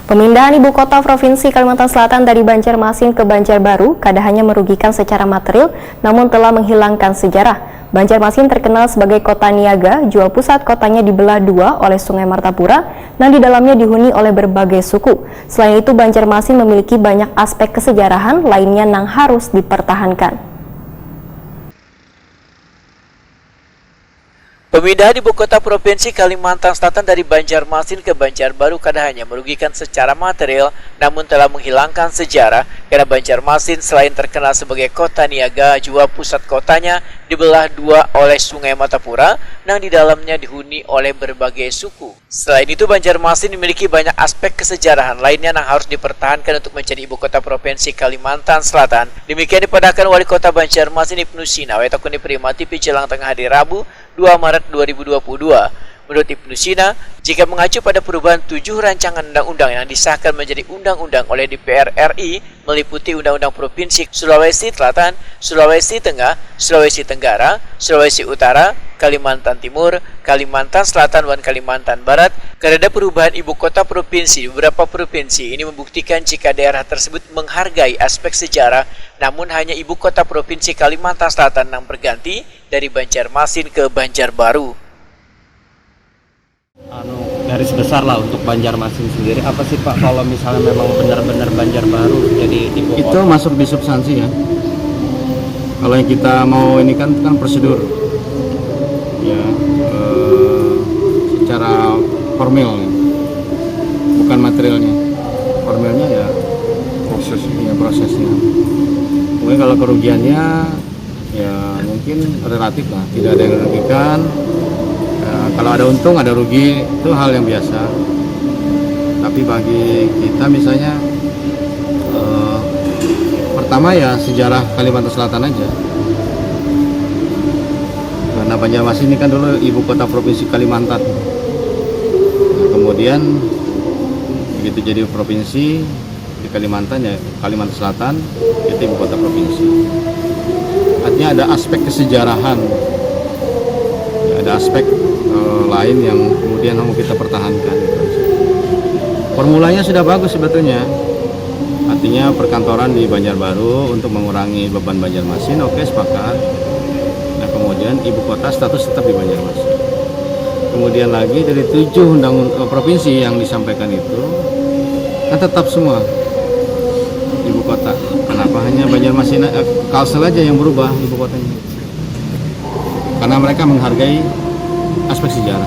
Pemindahan ibu kota Provinsi Kalimantan Selatan dari Banjarmasin ke Banjarbaru kada hanya merugikan secara material, namun telah menghilangkan sejarah. Banjarmasin terkenal sebagai kota niaga, jua pusat kotanya dibelah dua oleh Sungai Martapura, dan di dalamnya dihuni oleh berbagai suku. Selain itu, Banjarmasin memiliki banyak aspek kesejarahan lainnya yang harus dipertahankan. Pemindahan ibu kota Provinsi Kalimantan Selatan dari Banjarmasin ke Banjarbaru kada hanya merugikan secara material, namun telah menghilangkan sejarah karena Banjarmasin selain terkenal sebagai kota niaga, jua pusat kotanya dibelah dua oleh Sungai Martapura, yang di dalamnya dihuni oleh berbagai suku. Selain itu, Banjarmasin memiliki banyak aspek kesejarahan lainnya yang harus dipertahankan untuk menjadi ibu kota Provinsi Kalimantan Selatan. Demikian dipadahkan Wali Kota Banjarmasin Ibnu Sina Wetakuni Prima TV jelang tengah hari Rabu 2 Maret 2022. Menurut Ibnu Sina, jika mengacu pada perubahan 7 rancangan undang-undang yang disahkan menjadi undang-undang oleh DPR RI meliputi Undang-Undang Provinsi Sulawesi Selatan, Sulawesi Tengah, Sulawesi Tenggara, Sulawesi Utara, Kalimantan Timur, Kalimantan Selatan, dan Kalimantan Barat, karena perubahan ibu kota provinsi di beberapa provinsi ini membuktikan jika daerah tersebut menghargai aspek sejarah, namun hanya ibu kota provinsi Kalimantan Selatan yang berganti dari Banjarmasin ke Banjarbaru. Garis besar lah untuk Banjarmasin sendiri, apa sih Pak kalau misalnya memang benar-benar Banjarbaru jadi ibu kota? Itu masuk di substansi ya. Kalau yang kita mau ini kan prosedur ya, secara formal ya. Bukan materialnya, formalnya ya prosesnya. Mungkin kalau kerugiannya ya mungkin relatif lah, tidak ada yang dirugikan. Kalau ada untung, ada rugi, itu hal yang biasa. Tapi bagi kita misalnya, pertama ya sejarah Kalimantan Selatan aja. Karena Banjarmasin ini kan dulu ibu kota provinsi Kalimantan. Nah, kemudian begitu jadi provinsi di Kalimantan ya, Kalimantan Selatan itu ibu kota provinsi. Artinya ada aspek kesejarahan, ya, ada aspek lain yang kemudian mau kita pertahankan. Formulanya sudah bagus sebetulnya, artinya perkantoran di Banjarbaru untuk mengurangi beban Banjarmasin, oke, sepakat. Nah kemudian ibu kota status tetap di Banjarmasin. Kemudian lagi dari 7 undang-undang provinsi yang disampaikan itu kan tetap semua ibu kota. Kenapa hanya Banjarmasin, Kalsel aja yang berubah ibu kotanya? Karena mereka menghargai aspek sejarah.